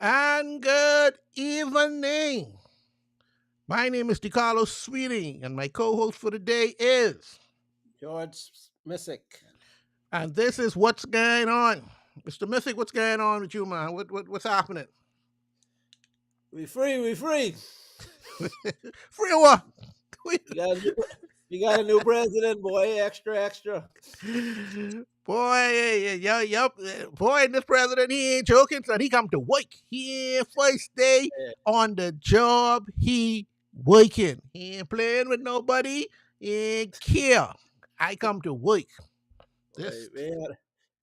And good evening. My name is DeCarlo Sweeting, and my co-host for the day is, George Missick. and this is what's going on, Mr. Mythic. What's going on with you, man? What's happening? We free. Free what? You got a new, you got a new president, boy. Extra. Boy, yup. Boy, this president, he ain't joking, son. He come to work. He ain't first day Yeah, on the job. He working. He ain't playing with nobody. He ain't care. I come to work. boy. This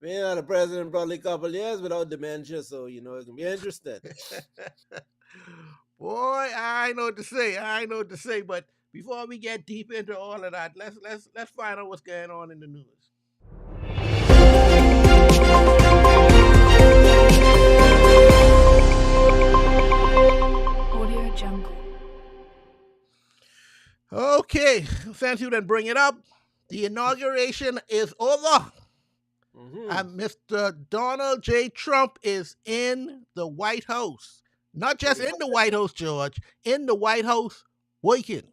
We ain't had a president probably a couple years without dementia, so it can be interesting. boy, I know what to say. I know what to say. But before we get deep into all of that, let's find out what's going on in the news. Audio Jungle. Okay, since you didn't bring it up, the inauguration is over. Hmm. And Mr. Donald J. Trump is in the White House. Not just in the White House, George, in the White House working.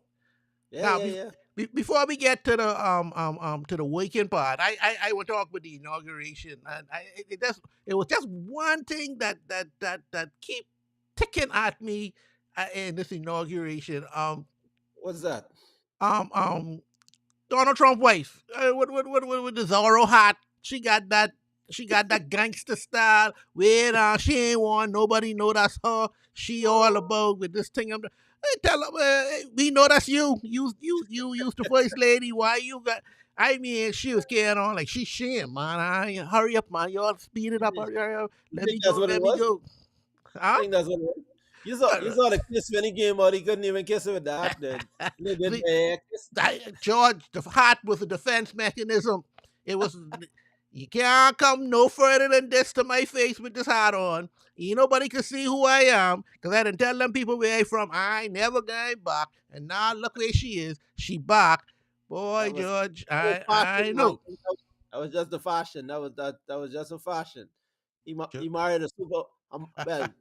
Yeah, Now, yeah, yeah. before we get to the weekend part, I will talk with the inauguration, and it was just one thing that keep ticking at me in this inauguration. What's that? Um um Donald Trump wife with the Zorro hat. She got that gangster style. Where she ain't want nobody know that's her. She all about with this thing. I tell her, we know that's you. You used the first lady. Why you got? I mean, she was carrying on like she shame, man. Hurry up, man. Y'all speed it up. You Hurry up. Let think me that's go. what it Let me was? go. Huh? Think that's what it was? You saw the kiss when he came out. He couldn't even kiss her with that. They did See, the air kiss. George, the hat was a defense mechanism. It was you can't come no further than this to my face with this hat on. Ain't nobody can see who I am because I didn't tell them people where I from. I ain't never going back. And now look where she is. She back. Boy, That was George, that was I fashion, man. know. That was just the fashion. That was just a fashion. Ge- He married a super. Well,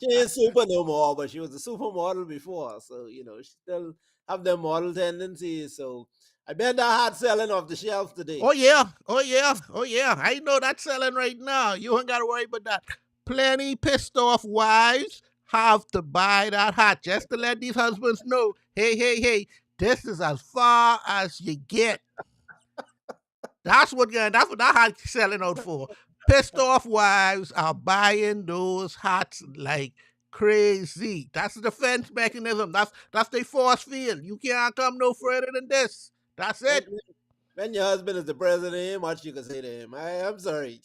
she ain't super no more, but she was a supermodel before. So she still have them model tendencies. So I bet that hat selling off the shelf today. Oh yeah, oh yeah, oh yeah. I know that's selling right now. You ain't gotta worry about that. Plenty pissed off wives have to buy that hat just to let these husbands know, hey, this is as far as you get. That's what that hat's selling out for. Pissed off wives are buying those hats like crazy. That's the defense mechanism. That's their force field. You can't come no further than this. That's When, it. when your husband is the president, ain't much you can say to him. I'm sorry.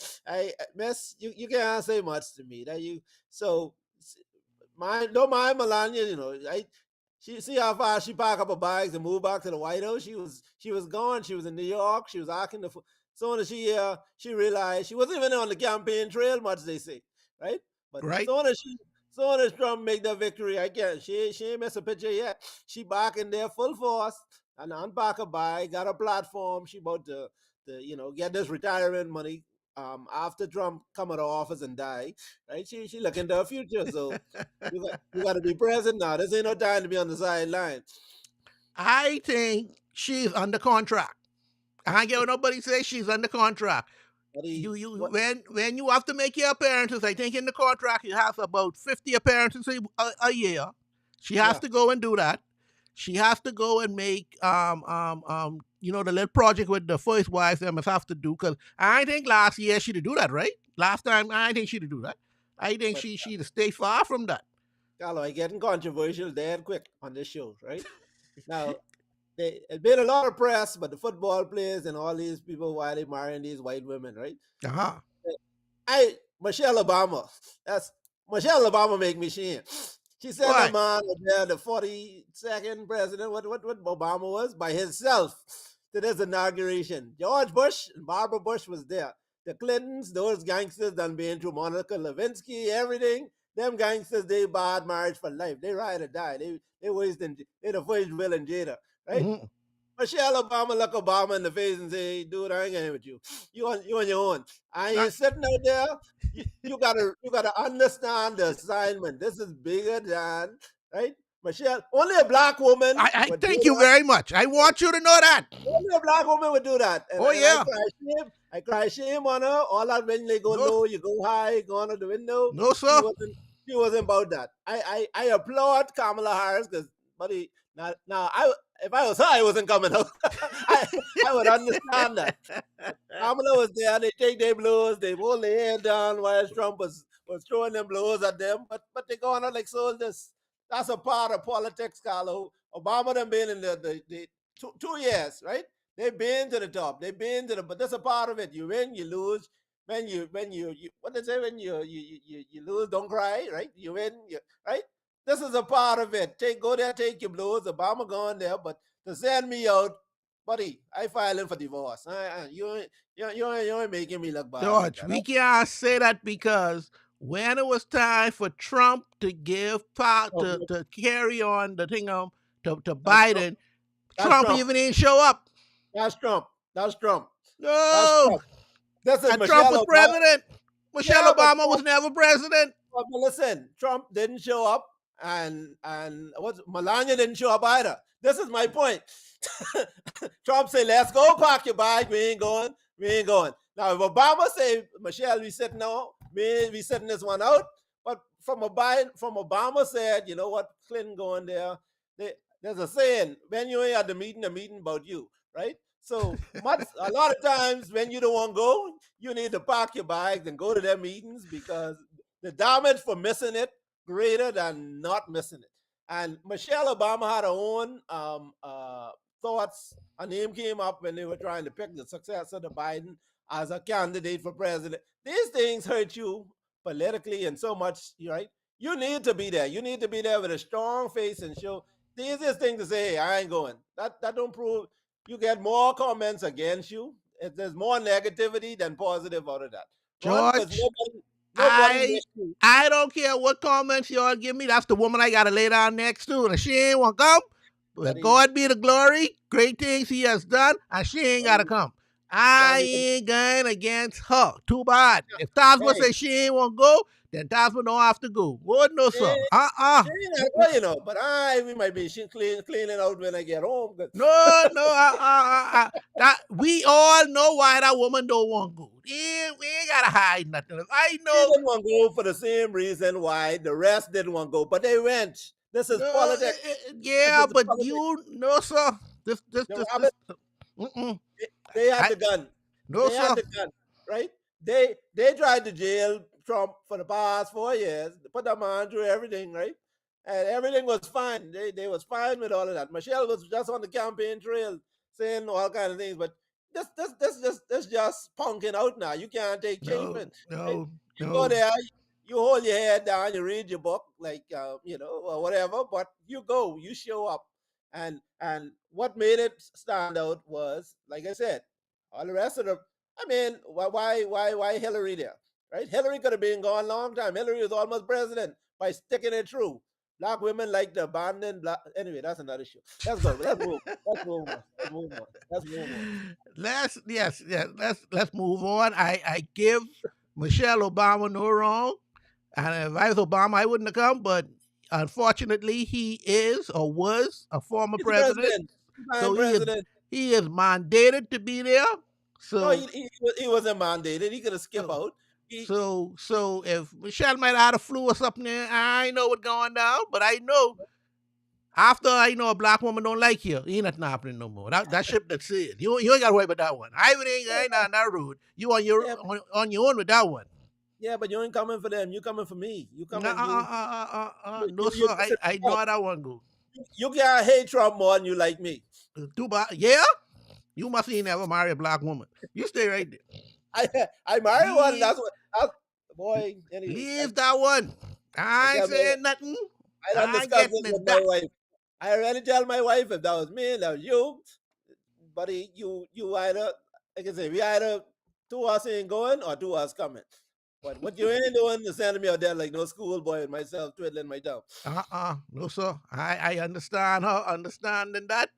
Miss, you can't say much to me. That you so don't mind Melania. She see how far she packed up her bags and moved back to the White House. She was gone. She was in New York. She was acting soon as she realized she wasn't even on the campaign trail much. They say, right? But Right? soon as Trump make that victory, I guess she ain't miss a picture yet. She back in there full force and unpack her bag, got a platform. She about to get this retirement money after Trump come out of office and die, right? She looking to her future, so you got to be present now. This ain't no time to be on the sideline. I think she's under contract. I can't get what nobody say she's under contract. But he, You what? when you have to make your appearances, I think in the contract you have about 50 appearances a year. She has Yeah, to go and do that. She has to go and make the little project with the first wife they must have to do because I think last year she'd do that, right? Last time I think she'd do that. I think but she'd stay far from that. Carlo, I getting controversial dead quick on this show, right? Now, it's been a lot of press, but the football players and all these people why they marrying these white women, right? Uh-huh. I Michelle Obama. That's Michelle Obama make me shame. She sent a Why? man there, the 42nd president, what Obama was, by himself to this inauguration. George Bush and Barbara Bush was there. The Clintons, those gangsters done been through Monica Lewinsky, everything. Them gangsters, they barred marriage for life. They ride or die. They the first Will and Jada, right? Mhm. Michelle Obama look Obama in the face and say, "Dude, I ain't getting with you. You on your own. I Uh, ain't sitting out there. You gotta understand the assignment. This is bigger than right, Michelle. Only a black woman I would do thank you that. very much. I want you to know that. Only a black woman would do that. And, Oh and I yeah. cry shame. I cry shame on her. All that when they go No, low, you go high, go under the window. no, She sir. wasn't. She wasn't about that. I applaud Kamala Harris because, buddy. Now, if I was her, I wasn't coming out. I would understand that. Kamala was there. They take their blows. They hold their head down while Trump was throwing them blows at them. But they going out like soldiers. That's a part of politics, Carlo. Obama them been in the 2 years, right? They've been to the top. They've been to the. But that's a part of it. You win, you lose. When you what they say when you lose, don't cry, right? You win, right? This is a part of it. Go there, take your blows. Obama going there, but to send me out, buddy, I filing for divorce. You ain't making me look bad like George, that. we can't say that because when it was time for Trump to give power Oh, to carry on the thing to that's Trump. Biden, That's Trump Trump. even didn't show up. That's Trump. That's Trump. That's No, Trump. This is and Trump was Michelle Obama. president. Michelle Yeah, but Obama was never president. listen, Trump didn't show up, and what Melania didn't show up either. This is my point. Trump say, "Let's go, pack your bag. We ain't going. We ain't going." Now, if Obama say, "Michelle, we sitting now. We sitting this one out," but from Obama said, "You know what? Clinton going there." There's a saying: "When you ain't at the meeting about you." Right? So a lot of times when you don't want to go, you need to pack your bags and go to their meetings because the damage for missing it greater than not missing it. And Michelle Obama had her own thoughts. Her name came up when they were trying to pick the successor to Biden as a candidate for president. These things hurt you politically and so much, right? You need to be there. You need to be there with a strong face and show. The easiest thing to say, hey, I ain't going. That don't prove you get more comments against you. There's more negativity than positive out of that. One, because George, nobody I missed you, I don't care what comments y'all give me. That's the woman I gotta lay down next to, and if she ain't want to come, well, buddy. God be the glory. Great things He has done, and she ain't gotta Buddy, come. I buddy. ain't going against her. Too bad. If Tasma Hey, say she ain't want to go, then Tasma don't have to go. What no she, sir. she ain't that way, but we might be cleaning out when I get home. 'Cause No, no, that we all know why that woman don't want to go. We ain't gotta hide nothing. I she know. didn't want to go for the same reason why the rest didn't want to go, but they went. This is No, politics. This yeah, is but politics. you no sir. The This. rabbit, Mm-mm. they had I the gun. no They had sir. the gun, right? They tried to jail Trump for the past 4 years. They put that man through everything, right? And everything was fine. They was fine with all of that. Michelle was just on the campaign trail saying all kind of things, but this just punking out now. You can't take No, chafing, right? no, You go no. there, you hold your head down, you read your book, like or whatever, but you go, you show up. And what made it stand out was, like I said, all the rest of the I mean, why Hillary there? Right? Hillary could have been gone a long time. Hillary was almost president by sticking it through. Black women like to abandon black. Anyway, that's another issue. Let's go. Let's move. Let's move on. Let's move on. Let's move on. Let's yes, yes. Let's move on. I give Michelle Obama no wrong, and if I was Obama, I wouldn't have come. But unfortunately, he is or was a former He's the president, president. He's so president. he is mandated to be there. No, So he wasn't mandated. He could have skipped so out. He so if Michelle might have had a flu or something, I know what's going down. But I know after I know a black woman don't like you, ain't nothing happening no more. That ship that said you ain't got to worry about that one. I ain't on that road. You yeah, on your own with that one. yeah, but you ain't coming for them. You coming for me. You coming No sir, listen, I know how that one go. you can't hate Trump more than you like me. Too bad, yeah. You must ain't never marry a black woman. You stay right there. I I married one. Leave That's what. That's, boy. Anyway, leave that one. I I ain't tell my saying nothing. I don't I ain't discuss getting this in with my that. wife. I already tell my wife if that was me, that was you, buddy. You either like I say, we either two of us ain't going or two of us coming. But what you ain't doing is sending me out there like no schoolboy and myself twiddling my thumb. No sir. I understand her understanding that.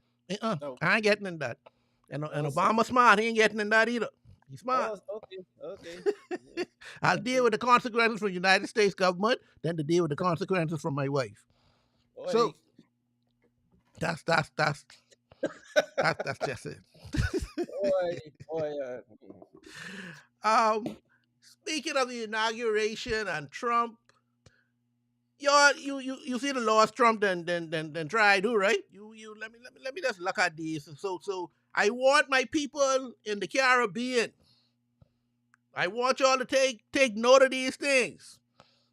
No. I ain't getting in that. And Oh, so. Obama smart. He ain't getting in that either. He's smart. Oh, okay. Okay. Yeah. I'll deal Okay. with the consequences from the United States government than to deal with the consequences from my wife. Boy. So that's that's that's that's just it. Boy. Boy. um, Speaking of the inauguration and Trump, you see the laws Trump then try to do, right? You let me just look at these. So I want my people in the Caribbean. I want y'all to take note of these things.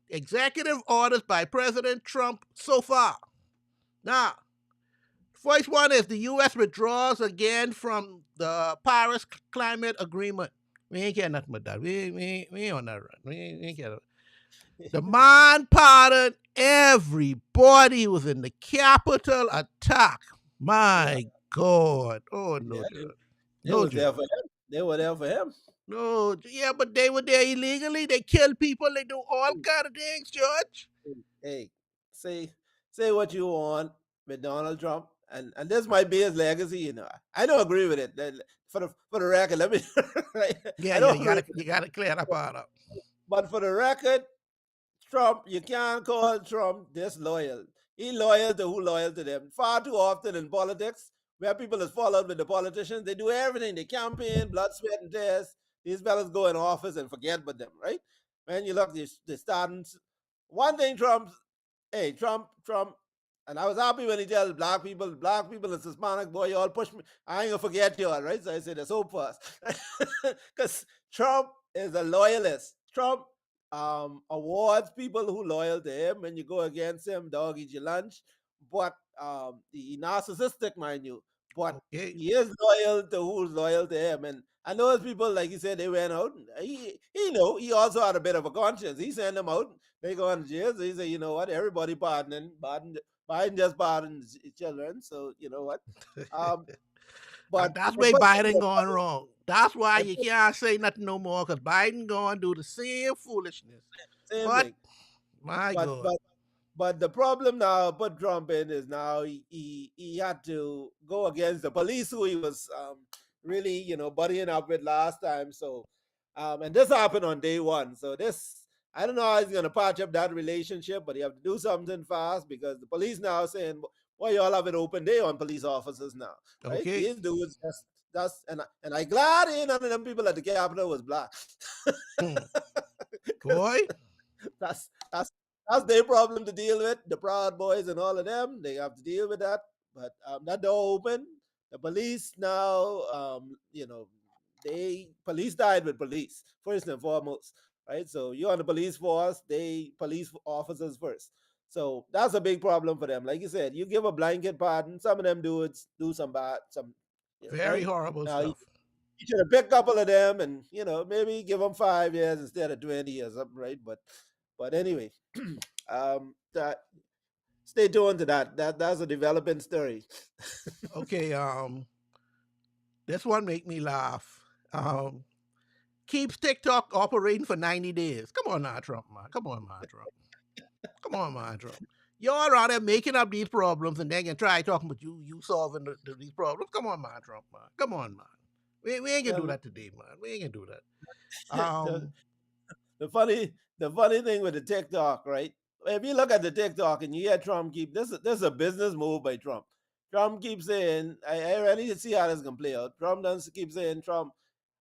Executive orders by President Trump so far. Now, first one is the U.S. withdraws again from the Paris Climate Agreement. We ain't care nothing about that. We ain't on that run. We ain't care. The man pardoned everybody who was in the Capitol attack. Yeah. My God. Oh, Yeah. no, Judge. They No, was there Judge. for him. They were there for him. No, yeah, but they were there illegally. They kill people. They do all kind of things, Judge. Hey, say what you want with Donald Trump, and this might be his legacy. I don't agree with it. For the record, let me. Right, Yeah, I yeah, don't agree with you gotta clear that part up. but for the record, Trump, you can't call Trump disloyal. He loyal to who loyal to them. Far too often in politics, where people is followed with the politicians, they do everything. They campaign, blood, sweat, and tears. These fellas go in office and forget about them, right? When you look, they starting. One thing Trump, and I was happy when he tells black people and Hispanic, boy, you all push me. I ain't gonna forget you all, right? So I said, that's hope first. Because Trump is a loyalist. Trump awards people who loyal to him. When you go against him, dog eat your lunch. But he narcissistic, mind you. But Okay. he is loyal to who's loyal to him. And I know those people, like you said, they went out. He also had a bit of a conscience. He sent them out. They go on jail. So he said, you know what? Everybody pardoning. Biden just pardoned his children. So you know what? Um, And but that's the where funny Biden thing, going wrong. That's why the you can't say nothing no more, because Biden going to do the same foolishness. same But, thing. my But God. but But the problem now put Trump in is now he had to go against the police who he was really buddying up with last time. So and this happened on day one. So this I don't know how he's gonna patch up that relationship, but he have to do something fast because the police now saying, "Why y'all have an open day on police officers now?" Right? Okay. These dudes just and I glad ain't none of them people at the Capitol was black. Hmm. Boy. That's their problem to deal with. The Proud Boys and all of them, they have to deal with that. But that door open. The police now, they police died with police first and foremost, right? So you're on the police force, they police officers first. So that's a big problem for them. Like you said, you give a blanket pardon. Some of them do some bad, some, Very right? horrible Now stuff. you should have picked a couple of them and maybe give them 5 years instead of 20 or something, right? But anyway, that stay tuned to that. That's a developing story. Okay, this one make me laugh. Keeps TikTok operating for 90 days. Come on now, Trump, man. Come on, man, Trump. Come on, man, Trump. You're out there making up these problems and then you try talking about you solving these problems. Come on, man, Trump, man. Come on, man. We ain't gonna do Well, that today, man. We ain't gonna do that. the, the funny thing with the TikTok, right? If you look at the TikTok and you hear Trump keep this is a business move by Trump. Trump keeps saying, I really need to see how this can play out. Trump does keep saying, Trump,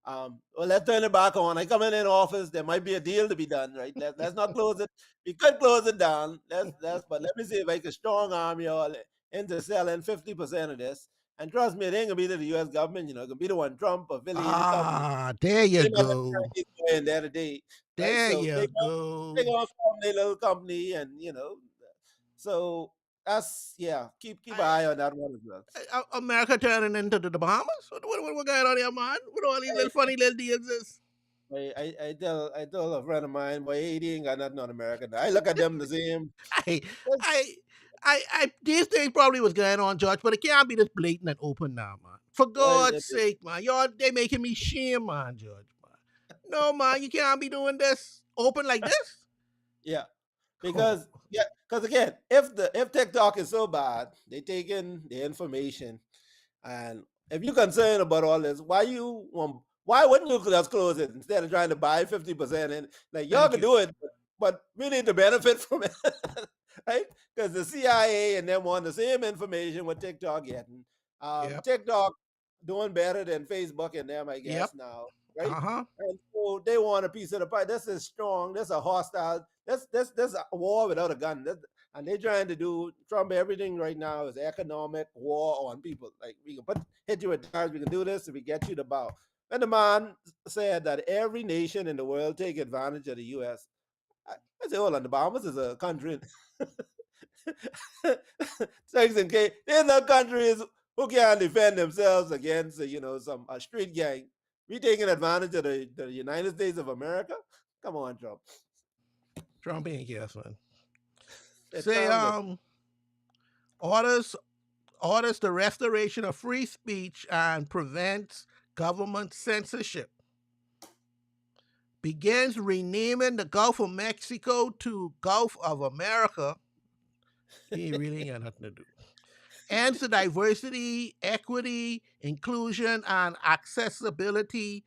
well, let's turn it back on. I come in office, there might be a deal to be done, right? Let's not close it. We could close it down. But let me see if I can strong arm you all into selling 50% of this. And trust me, it ain't gonna be to the US government, it can be the one Trump affiliated company. There you They might have go. Chinese boy in there today, right? There So you they go. gonna form their little company, and so that's yeah. Keep an I, eye on that one as well. America turning into the Bahamas? What going on here, man? What all these I, little funny little deals is? I tell a friend of mine, boy, Haiti ain't got nothing on America. I look at them the same. I, That's- I, these things probably was going on, George, but it can't be this blatant and open now, man. For Well, God's sake, man, they making me shame, man, George, man. No, man, you can't be doing this open like this. yeah, Oh, because again, if TikTok is so bad, they take in the information. And if you're concerned about all this, why wouldn't you just close it instead of trying to buy 50%? And like y'all Thank can you. do it, but we need to benefit from it, right? Because the CIA and them want the same information what TikTok getting. Yep. TikTok doing better than Facebook and them, I Yep. guess now, right? Uh huh. And so they want a piece of the pie. This is strong. This is a hostile. This a war without a gun. And they're trying to do Trump everything right now is economic war on people. Like we can hit you with tariffs, we can do this if we get you to bow. And the man said that every nation in the world take advantage of the US. I say, hold on, the Bahamas is a country. Thanks and K. There's no countries who can defend themselves against some a street gang. We taking advantage of the United States of America? Come on, Trump. Trump ain't yes, man. It Say sounds like orders orders the restoration of free speech and prevents government censorship. Begins renaming the Gulf of Mexico to Gulf of America. He really ain't got nothing to do. Ends the diversity, equity, inclusion, and accessibility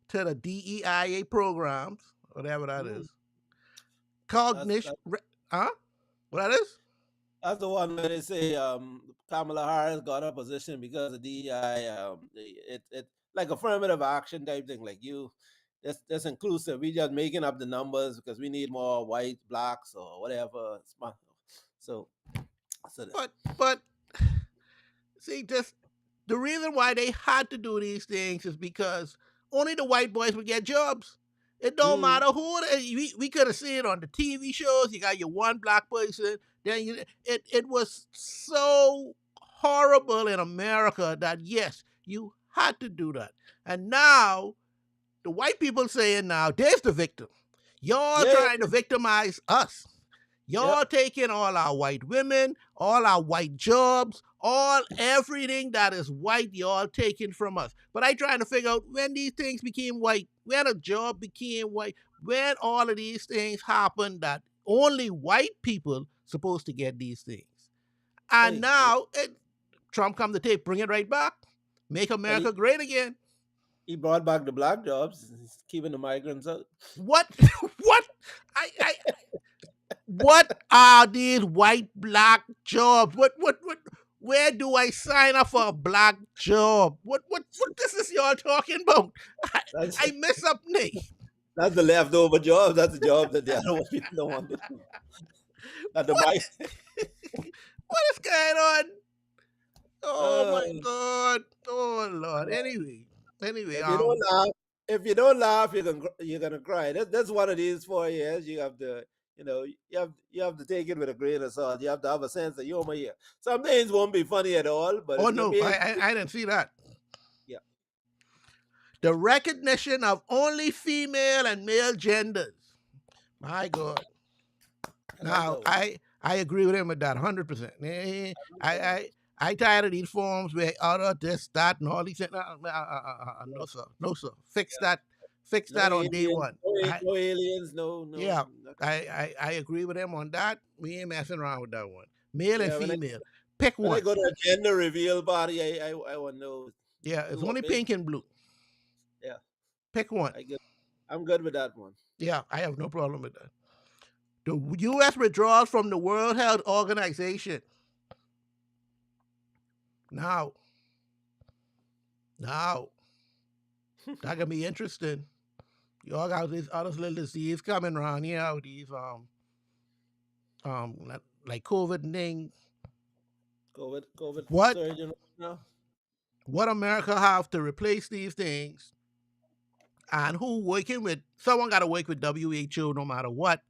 to the DEIA programs, whatever that mm, is. that's Cognition, that's huh? What that is? that's the one where they say Kamala Harris got a position because of DEI. It like affirmative action type thing. Like you, that's inclusive. We just making up the numbers because we need more white, blacks, or whatever. So, so But see, just the reason why they had to do these things is because only the white boys would get jobs. It don't mm, matter who. We could have seen it on the TV shows. You got your one black person. It was so horrible in America that yes, you had to do that. And now the white people saying now there's the victim. Y'all yeah, trying to victimize us. yep. Y'all taking all our white women, all our white jobs, all everything that is white, y'all taking from us. But I trying to figure out when these things became white, when a job became white, when all of these things happened that only white people supposed to get these things. And Hey, now Trump come to take, bring it right back, make but America great again. he brought back the black jobs, he's keeping the migrants out. What? what? I what are these white black jobs? What where do I sign up for a black job? What this is y'all talking about? I, That's I miss up me. that's the leftover jobs. That's the job that the other people don't want to do. That the What mic. what is going on? Oh Uh, my god. Oh Lord. Anyway, if you don't laugh, if you don't laugh, you're gonna cry. That's one of these 4 years. You have to, you have to take it with a grain of salt. You have to have a sense of humor here. Some things won't be funny at all, but oh if you're no, being, I didn't see that. yeah, The recognition of only female and male genders. My God. I like Now, that one. I agree with him with that 100%. I like I that one. I I tired of these forms where other this that and all these things. Yeah, No sir, no sir. Fix yeah. that, fix No that on day aliens, one. no aliens, no, no. Yeah, I agree with him on that. We ain't messing around with that one. Male and Yeah, female, pick when I one. go to a gender reveal party, I want to know Yeah, it's who only amazing. pink and blue. Yeah, Pick one. I get. I'm good with that one. Yeah, I have no problem with that. The U.S. withdrawals from the World Health Organization. Now, now that can be interesting. Y'all got this other little disease coming around here, these like COVID thing. COVID What surgeon now. what America have to replace these things, and who working with someone got to work with WHO no matter what,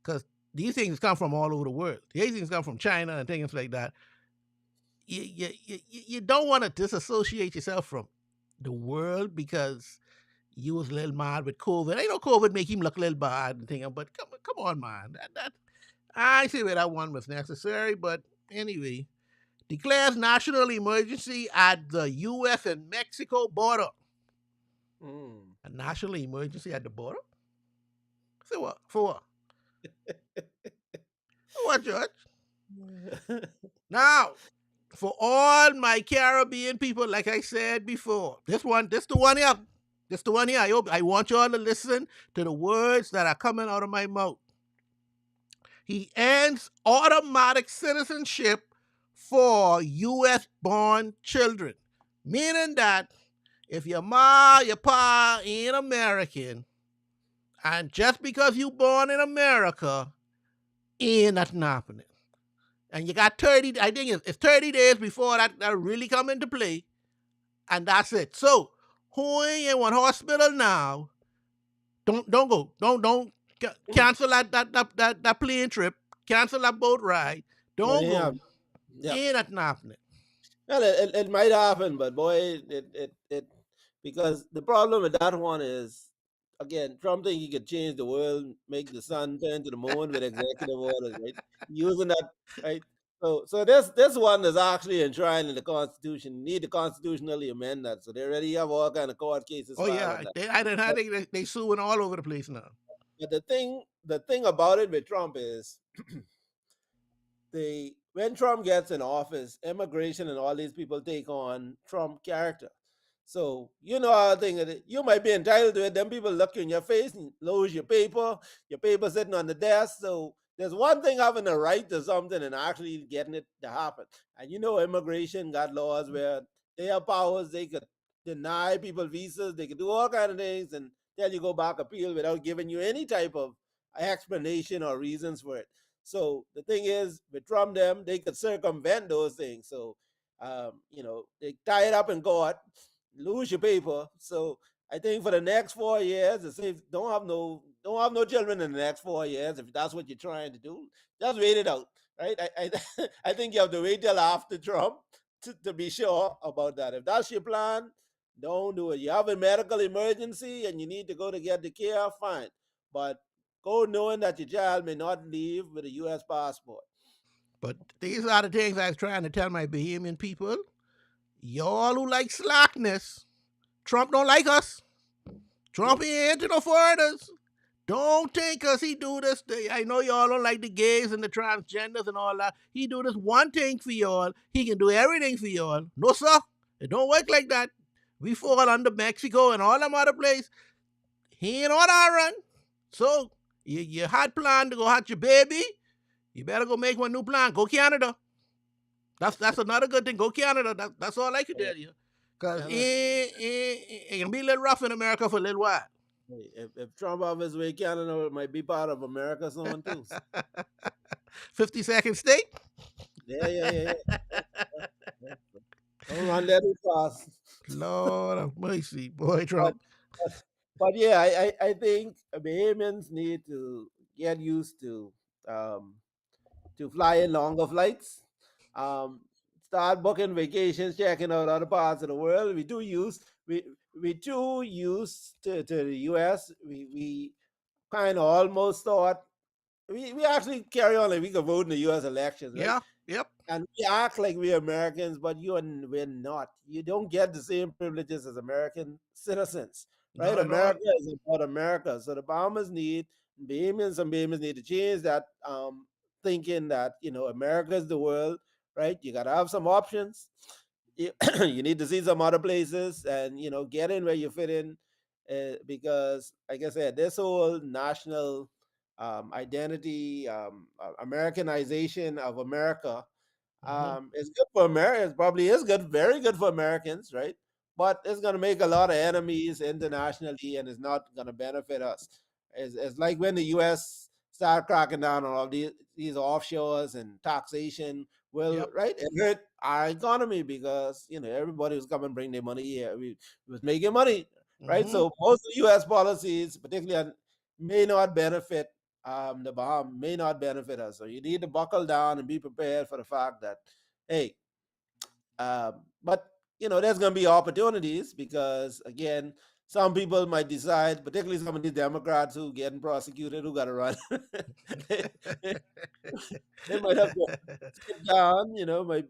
because these things come from all over the world. These things come from China and things like that. You don't want to disassociate yourself from the world because you was a little mad with COVID. I know COVID make him look a little bad and thing, but come on, man. That I see where that one was necessary, but anyway, declares national emergency at the U.S. and Mexico border. Mm. A national emergency at the border? Say what? For what? For what, Judge? Now, for all my Caribbean people, like I said before, this the one here. This the one here. I want you all to listen to the words that are coming out of my mouth. He ends automatic citizenship for U.S. born children, meaning that if your ma, your pa ain't American, and just because you born in America, ain't nothing happening. And you got 30, I think it's 30 days before that really come into play, and that's it. So, who ain't in one hospital now, don't go. Don't cancel that plane trip, cancel that boat ride. But Don't yeah, go. yeah. Ain't nothing happening. Well, it might happen, but boy, it because the problem with that one is, again, Trump think he could change the world, make the sun turn to the moon with executive orders, right? Using that, right? So this one is actually enshrined in the Constitution. You need to constitutionally amend that. So they already have all kind of court cases Oh filed on yeah, that. I think they suing all over the place now. But the thing about it with Trump is the when Trump gets in office, immigration and all these people take on Trump character. So you know how I think that you might be entitled to it. Then people look you in your face and lose your paper sitting on the desk. So there's one thing having a right to something and actually getting it to happen. And you know, immigration got laws where they have powers. They could deny people visas. They could do all kind of things and tell you go back appeal without giving you any type of explanation or reasons for it. So the thing is, with Trump, them they could circumvent those things. So they tie it up in court, lose your paper. So I think for the next 4 years, to say don't have no children in the next 4 years, if that's what you're trying to do, just wait it out, right? I think you have to wait till after Trump to be sure about that. If that's your plan, don't do it. You have a medical emergency and you need to go to get the care, fine. But go knowing that your child may not leave with a U.S. passport. But these are the things I was trying to tell my Bahamian people. Y'all who like slackness, Trump don't like us. Trump ain't into no foreigners. Don't think cause he do this. I know y'all don't like the gays and the transgenders and all that. He do this one thing for y'all. He can do everything for y'all. No sir, it don't work like that. We fall under Mexico and all them other places. He ain't on our run. So you had planned to go have your baby. You better go make one new plan. Go Canada. That's another good thing. Go Canada. That's all I can tell you. Cause Yeah, it can be a little rough in America for a little while. if Trump off his way, Canada might be part of America soon too. 52nd state. Yeah, yeah, yeah, yeah. Yeah. Don't run that too fast. Lord of mercy, boy, But, Trump. but, but yeah, I think Bahamians need to get used um, to fly in longer flights. Um, Start booking vacations, checking out other parts of the world. We too used to the US. We kind of almost thought we actually carry on like we could vote in the US elections, right? Yeah, yep. And we act like we're Americans, but we're not. You don't get the same privileges as American citizens, right? Not at all. America is about America. So the Bahamians and Bahamians need to change that thinking that, America is the world, right? You got to have some options. You, you need to see some other places and, get in where you fit in. Because, like I said, this whole national identity, Americanization of America Mm-hmm. it's good for Americans. Probably is good, very good for Americans, right? But it's going to make a lot of enemies internationally, and it's not going to benefit us. It's like when the U.S. start cracking down on all these offshores and taxation. Well, Yep. right, it hurt our economy because everybody was coming bring their money here. We was making money, right? Mm-hmm. So most of the U.S. policies, particularly, may not benefit the bomb may not benefit us. So you need to buckle down and be prepared for the fact that, hey, but there's going to be opportunities because again, some people might decide, particularly some of these Democrats who getting prosecuted, who got to run. they, they might have to sit down.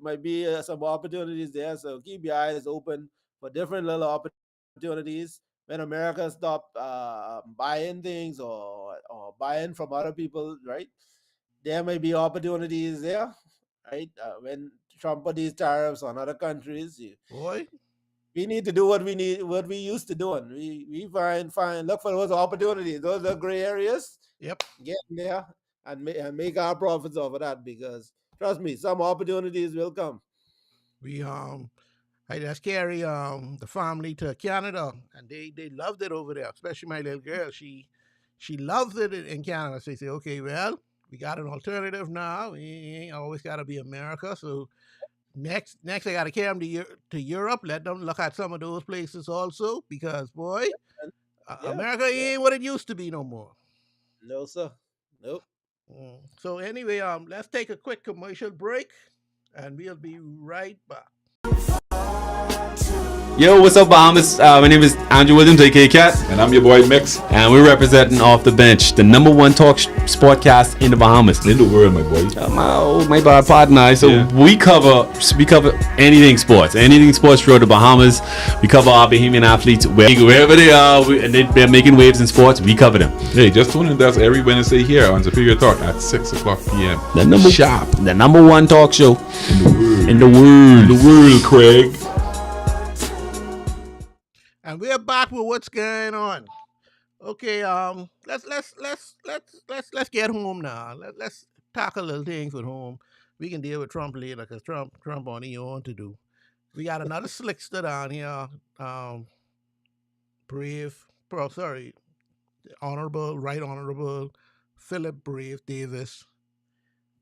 Might be some opportunities there. So keep your eyes open for different little opportunities. When America stop buying things or buying from other people, right? There may be opportunities there, right? When Trump put these tariffs on other countries. Boy. We need to do what we need, what we used to doing. We find look for those opportunities. Those are gray areas. Yep. Get in there and make our profits over that, because trust me, some opportunities will come. We I just carry the family to Canada, and they loved it over there, especially my little girl. She loves it in Canada. So they say, okay, well, we got an alternative now. We ain't always got to be America. So next, I got to carry them to Europe. Let them look at some of those places also, because boy, And yeah, America yeah, ain't what it used to be no more. no sir, nope. So anyway, let's take a quick commercial break, and we'll be right back. Yo, what's up, Bahamas? My name is Andrew Williams, aka Cat, And I'm your boy Mix and we're representing Off the Bench, the number one talk sportcast in the Bahamas. in the world, my boy. My bad partner. So Yeah. we cover anything sports throughout the Bahamas. We cover our Bahamian athletes wherever they are, and they're making waves in sports. We cover them. Hey, just tune in to us every Wednesday here on Superior Talk at 6 o'clock p.m. The number one talk show in the world. in the world. The world, Craig. And we're back with what's going on. Okay, let's get home now. Let's tackle little things at home. We can deal with Trump later, because Trump on his own to do. We got another slickster down here. Brave, sorry, right honorable Philip Brave Davis.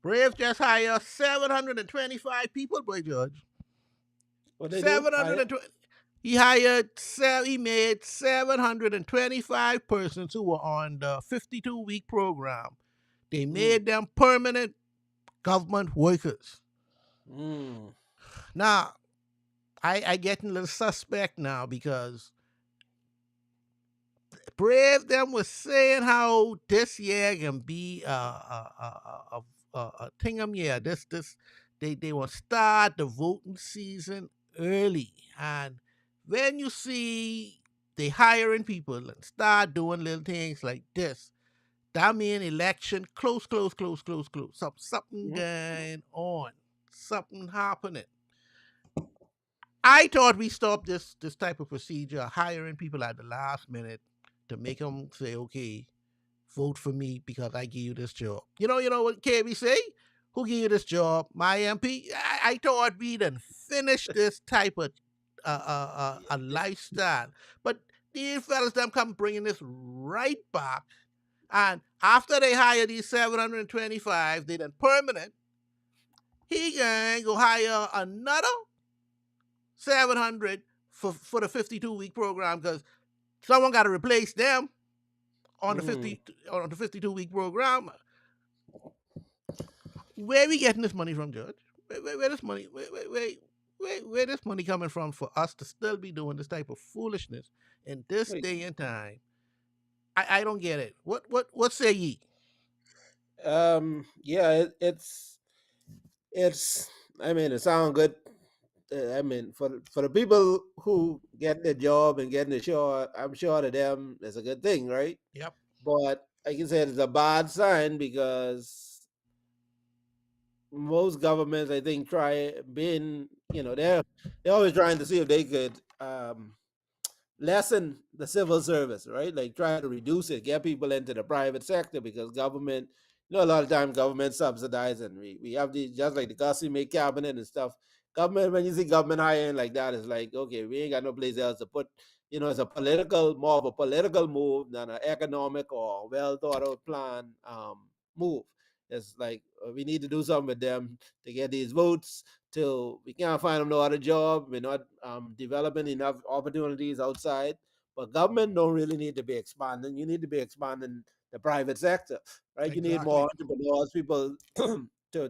Brave just hired 725 people, boy Judge. What they do? 720. He made 725 persons who were on the 52-week program. They made them permanent government workers. Mm. Now, I getting a little suspect now, because Brave them was saying how this year can be a thingam year. This they will start the voting season early, and when you see they hiring people and start doing little things like this, that mean election close. Something Mhm. going on, something happening. I thought we stopped this type of procedure, hiring people at the last minute to make them say, okay, vote for me because I give you this job. You know what KB say? Who give you this job? My MP. I thought we done finished this type of a lifestyle, but these fellas them come bringing this right back. And after they hire these 725, they done permanent. He can go hire another 700 for the 52-week program, because someone got to replace them on the Mm. 52-week program. Where we getting this money from, Judge? Where this money? Where this money coming from for us to still be doing this type of foolishness in this Wait. day and time? I don't get it. What say ye? Yeah, it's. I mean, it sounds good. I mean, for the people who get the job and getting the show, I'm sure to them it's a good thing, right? Yep. But like you said, it's a bad sign, because most governments, I think, try being, they're always trying to see if they could lessen the civil service, right? Like try to reduce it, get people into the private sector, because government, a lot of time government subsidizing. We have these, just like the Gussie make cabinet and stuff. Government, when you see government hiring like that, it's like, okay, we ain't got no place else to put. It's a more of a political move than an economic or well thought out plan move. It's like we need to do something with them to get these votes, till we can't find them no other job. We're not developing enough opportunities outside. But government don't really need to be expanding. You need to be expanding the private sector, right? You need more Exactly. entrepreneurs, people to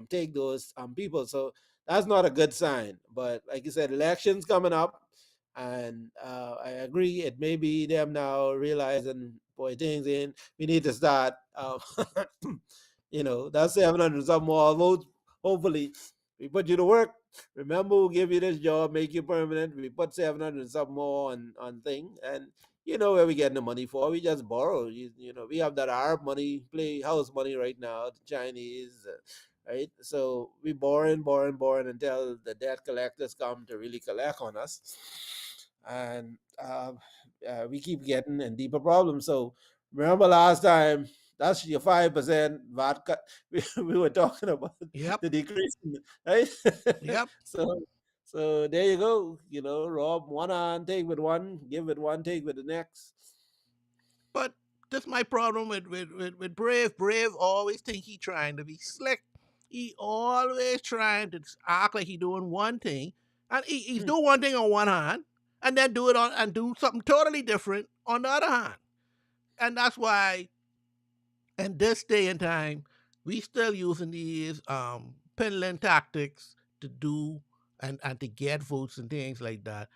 take those people. So that's not a good sign. But like you said, elections coming up, and I agree. It may be them now realizing, boy, things in. We need to start. That's 700 some more votes. Hopefully, we put you to work. Remember, who give you this job, make you permanent. We put 700 some more on thing, and you know where we getting the money for? We just borrow. You know, we have that Arab money, play house money right now, the Chinese, right? So we borrowing until the debt collectors come to really collect on us, and we keep getting in deeper problems. So remember last time. That's your 5% VAT cut. We were talking about Yep, the decrease, right? yep. so so there you go. You know, rob one hand, take with one, give with one, take with the next. But that's my problem with Brave. Brave always think he trying to be slick. He always trying to act like he doing one thing, and he's Hmm. doing one thing on one hand, and then do it on and do something totally different on the other hand. And that's why in this day and time, we still using these pendulum tactics to do and to get votes and things like that.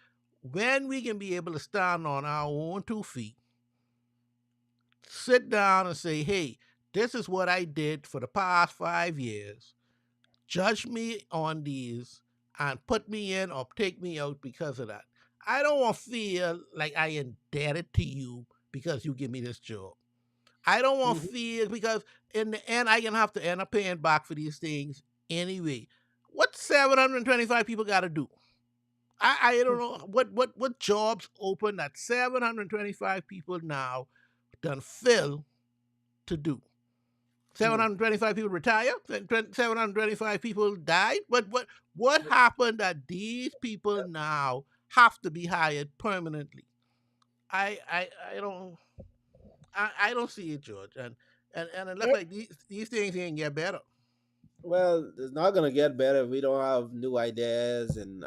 When we can be able to stand on our own 2 feet, sit down and say, hey, this is what I did for the past 5 years. Judge me on these and put me in or take me out because of that. I don't want to feel like I indebted to you because you give me this job. I don't want to Mhm. feel because in the end I can have to end up paying back for these things anyway. What 725 people got to do? I don't know what jobs open that 725 people now done fill to do. Hmm. 725 people retire. 725 people died. What happened that these people now have to be hired permanently? I I, I don't I don't see it, George. And it looks like these things ain't get better. Well, it's not gonna get better if we don't have new ideas and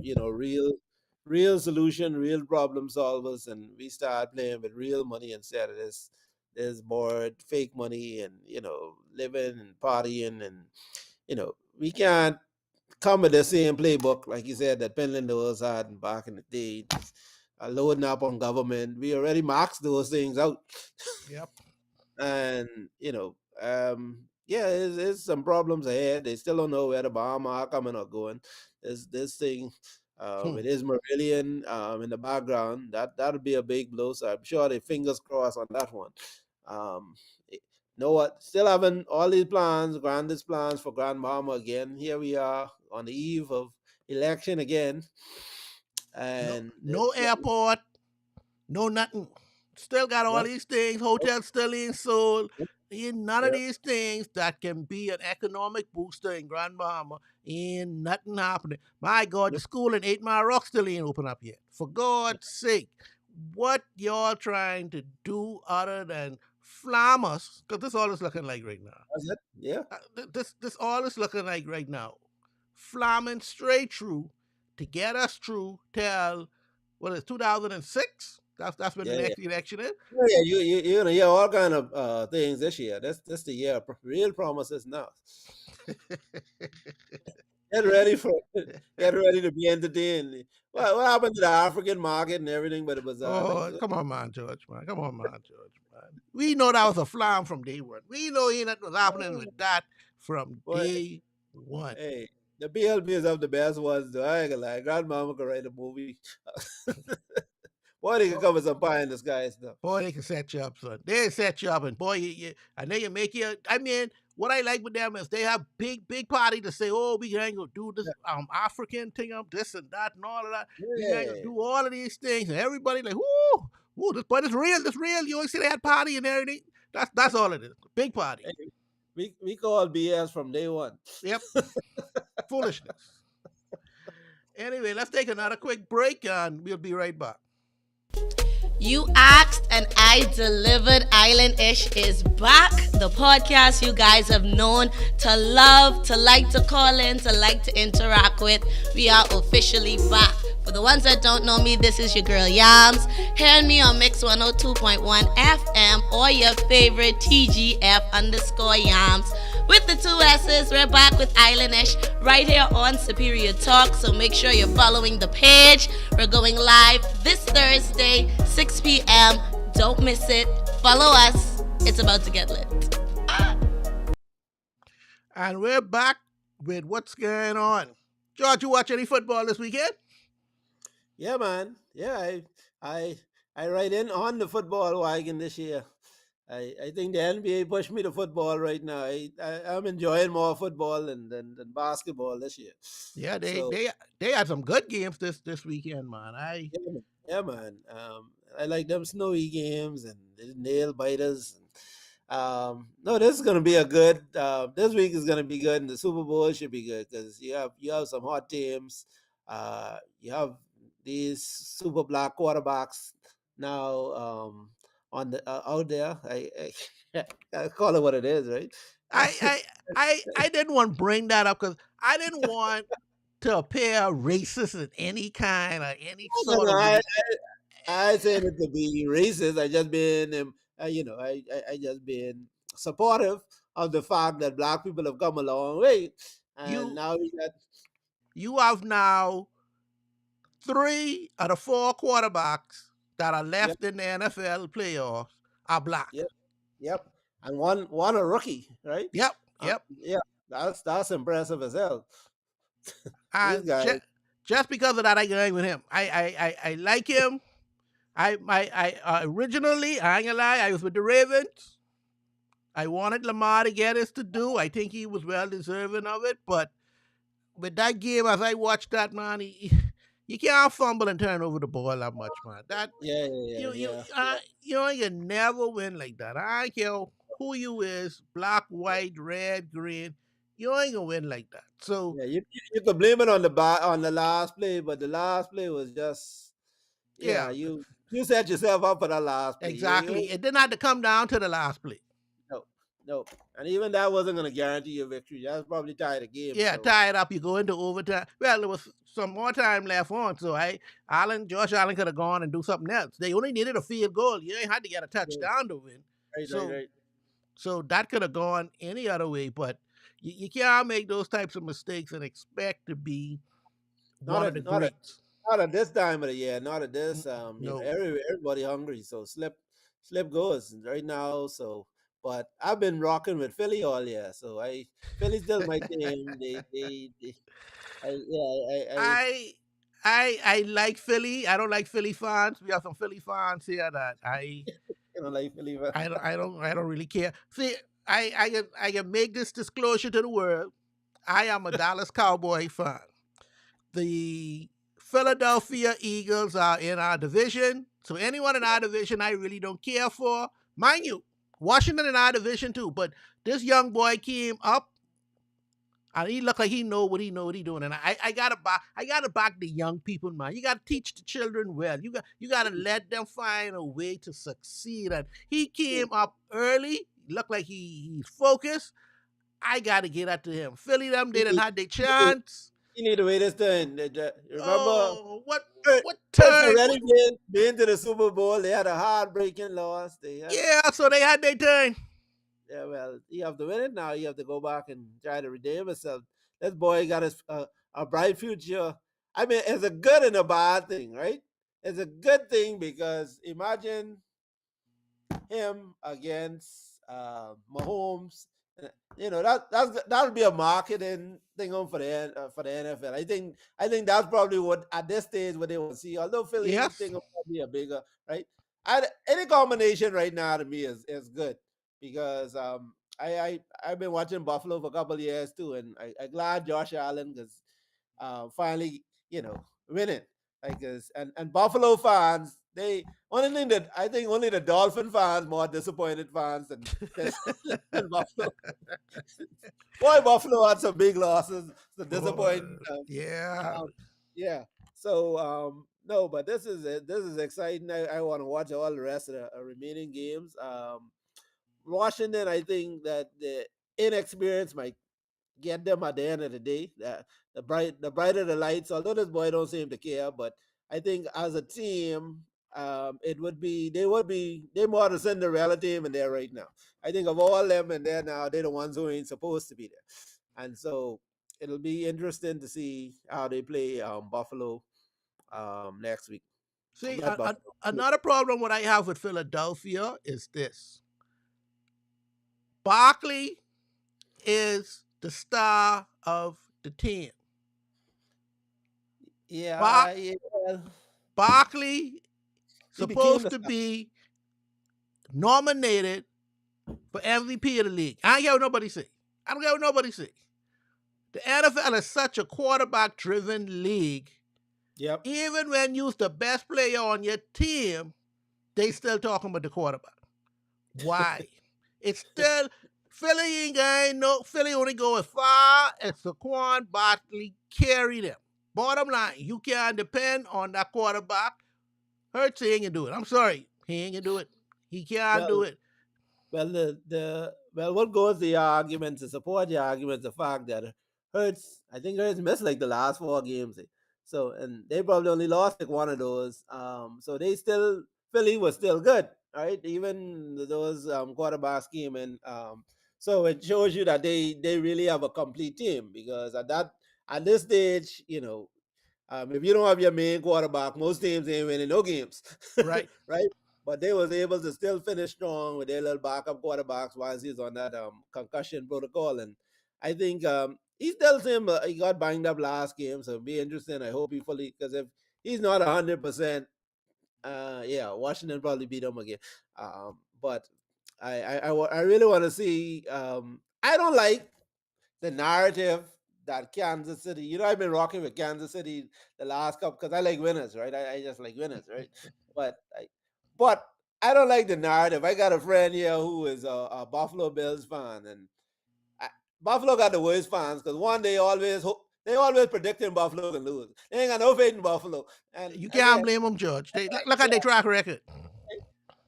you know, real solution, real problem solvers, and we start playing with real money instead of this bored fake money and you know, living and partying and you know, we can't come with the same playbook like you said that Finlanders had back in the day, loading up on government. We already maxed those things out. Yep. And you know, yeah, there's some problems ahead. They still don't know where the bomb are coming or going. There's this thing Hmm. with Ismailian in the background. That'll be a big blow. So I'm sure they fingers crossed on that one. Um, eh, know what? Still having all these plans, grandest plans for Grand Mama again. Here we are on the eve of election again, No and no airport, no nothing. Still got all what? these things. Hotels still ain't sold. Ain't none of Yeah, these things that can be an economic booster in Grand Bahama. Ain't nothing happening. My God, yeah, the school in 8 Mile Rock still ain't open up yet. For God's sake, what y'all trying to do other than flam us? Because this all is looking like right now. that's it. Yeah, This all is looking like right now. Flamming straight through to get us through till what is 2006? That's when the yeah. next election is. Oh, yeah, you know, yeah, all kind of things this year. That's the year. Real promises now. Get ready for get ready to be entertained. What happened to the African market and everything but the bazaar? Like, Oh, come on, man, George, man. Come on, man, George, man. We know that was a flam from day one. We know ain't nothing was happening with that from boy, day one. hey, the BLPs have the best ones. Though. I ain't gonna lie. Grandmama could write a movie. Boy, they can come with some pie in the sky stuff. Boy, they can set you up, son. They set you up, and boy, and they can make you. I mean, what I like with them is they have big party to say, oh, we ain't gonna do this African thing up, this and that, and all of that. We ain't gonna Yeah, do all of these things, and everybody like, whoo, this but it's real, this real. You always see they had party and everything. That's all it is. Big party. hey, we call BS from day one. Yep, foolishness. Anyway, let's take another quick break, and we'll be right back. You asked and I delivered. Island Ish is back. The podcast you guys have known to love, to like to call in, to like to interact with. We are officially back. For the ones that don't know me, this is your girl Yams. Hearing me on Mix 102.1 FM or your favorite TGF_Yams. With the two S's, we're back with Islanish right here on Superior Talk. So make sure you're following the page. We're going live this Thursday, 6 p.m. Don't miss it. Follow us. It's about to get lit. And we're back with what's going on. George, you watch any football this weekend? Yeah, man. Yeah, I I ride in on the football wagon this year. I think the NBA pushed me to football right now. I'm enjoying more football than basketball this year. Yeah, So they had some good games this weekend, man. yeah, man. I like them snowy games and the nail biters. No, this is gonna be a good. This week is gonna be good, and the Super Bowl should be good because you have some hot teams. You have these super black quarterbacks now on the out there. I call it what it is, right? I I I didn't want to bring that up because I didn't want to appear racist in any kind or any No, sort no, of way. I said it to be racist. I just been, I just been supportive of the fact that black people have come a long way, and You now we got you have now three of the four quarterbacks that are yep, left in the NFL playoffs are black. yep, yep, and one a rookie, right? Yep, yep. Yeah, that's impressive as hell. These And guys, just because of that, I agree with him. I like him. I originally, I ain't gonna lie, I was with the Ravens. I wanted Lamar to get his to do. I think he was well deserving of it. But with that game, as I watched that, man, you can't fumble and turn over the ball that much, man. That yeah, yeah, you you yeah, uh, you know you never win like that. I don't care who you is, black, white, red, green. You ain't gonna win like that. So yeah. You could blame it on on the last play, but the last play was just yeah. yeah, You set yourself up for that last play. exactly. It didn't have to come down to the last play. No, no. And even that wasn't going to guarantee you a victory. That's probably tied the game. Yeah, So, tie it up. You go into overtime. Well, there was some more time left on, so Josh Allen could have gone and do something else. They only needed a field goal. You ain't had to get a yeah, touchdown to win. right, right, So right. so that could have gone any other way, but you can't make those types of mistakes and expect to be Not one of the at, not at, greats. not at this time of the year. Not at N- this. No. Everybody hungry. So slip goes right now. So, but I've been rocking with Philly all year. So Philly's still my team. I I I like Philly. I don't like Philly fans. We have some Philly fans here that like Philly. I don't really care. See, I can make this disclosure to the world. I am a Dallas Cowboy fan. The Philadelphia Eagles are in our division. So anyone in our division I really don't care for. Mind you, Washington in our division too. But this young boy came up and he looked like he know what he doing. And I gotta back the young people, man. You gotta teach the children well. You gotta let them find a way to succeed. And he came up early, looked like he's focused. I gotta get that to him. Philly them You didn't need, have their you need, chance. you need to wait this turn. Remember, Oh, First what first turn? already been to the Super Bowl. They had a heartbreaking loss. They had, Yeah, so they had their turn. yeah, well, you have to win it now. You have to go back and try to redeem yourself. This boy got a bright future. I mean, it's a good and a bad thing, right? It's a good thing because imagine him against Mahomes. That'll be a marketing thing on for the NFL. I think that's probably what at this stage what they want to see. Although Philly Yes. thing will probably a bigger right. Any combination right now to me is good because I've been watching Buffalo for a couple of years too, and I'm glad Josh Allen because finally winning. Like and Buffalo fans, they only thing that I think only the Dolphin fans more disappointed fans than, than Buffalo. Boy, Buffalo had some big losses, some Oh, disappointing. yeah. Yeah. So no, but this is exciting. I want to watch all the rest of the remaining games. Washington, I think that the inexperience might get them at the end of the day. The brighter the lights. Although this boy don't seem to care, but I think as a team, it would be they more the Cinderella team in there right now. I think of all them and there now, they're the ones who ain't supposed to be there, and so it'll be interesting to see how they play Buffalo next week. See, Not Buffalo. another problem what I have with Philadelphia is this. Barkley is the star of the team. Yeah, Bar- yeah. Barkley He became supposed the to star. be nominated for MVP of the league. I ain't care what nobody say. I don't care what nobody say. The NFL is such a quarterback-driven league. Yep. Even when you're the best player on your team, they still talking about the quarterback. Why? It's still Philly only go as far as Saquon Barkley carry them. Bottom line, you can't depend on that quarterback. Hurts ain't gonna do it. I'm sorry, he ain't gonna do it. He can't do Well, it. well, what goes the argument to support the argument the fact that Hurts, I think Hurts missed like the last 4 games. So and they probably only lost like one of those. So they still Philly was still good, right? Even those quarterbacks came in. So it shows you that they really have a complete team because at this stage, if you don't have your main quarterback, most teams ain't winning no games, Right. right? But they was able to still finish strong with their little backup quarterbacks while he's on that concussion protocol. And I think he tells him he got banged up last game, so it'll be interesting. I hope he fully because if he's not 100%, yeah, Washington probably beat him again. But I really want to see. I don't like the narrative that Kansas City, I've been rocking with Kansas City the last couple because I like winners, right? I just like winners, right? But but I don't like the narrative. I got a friend here who is a Buffalo Bills fan, and I, Buffalo got the worst fans because one they always predicting Buffalo can lose. They ain't got no faith in Buffalo, and You can't again, blame them, Judge. They look at their yeah. track record.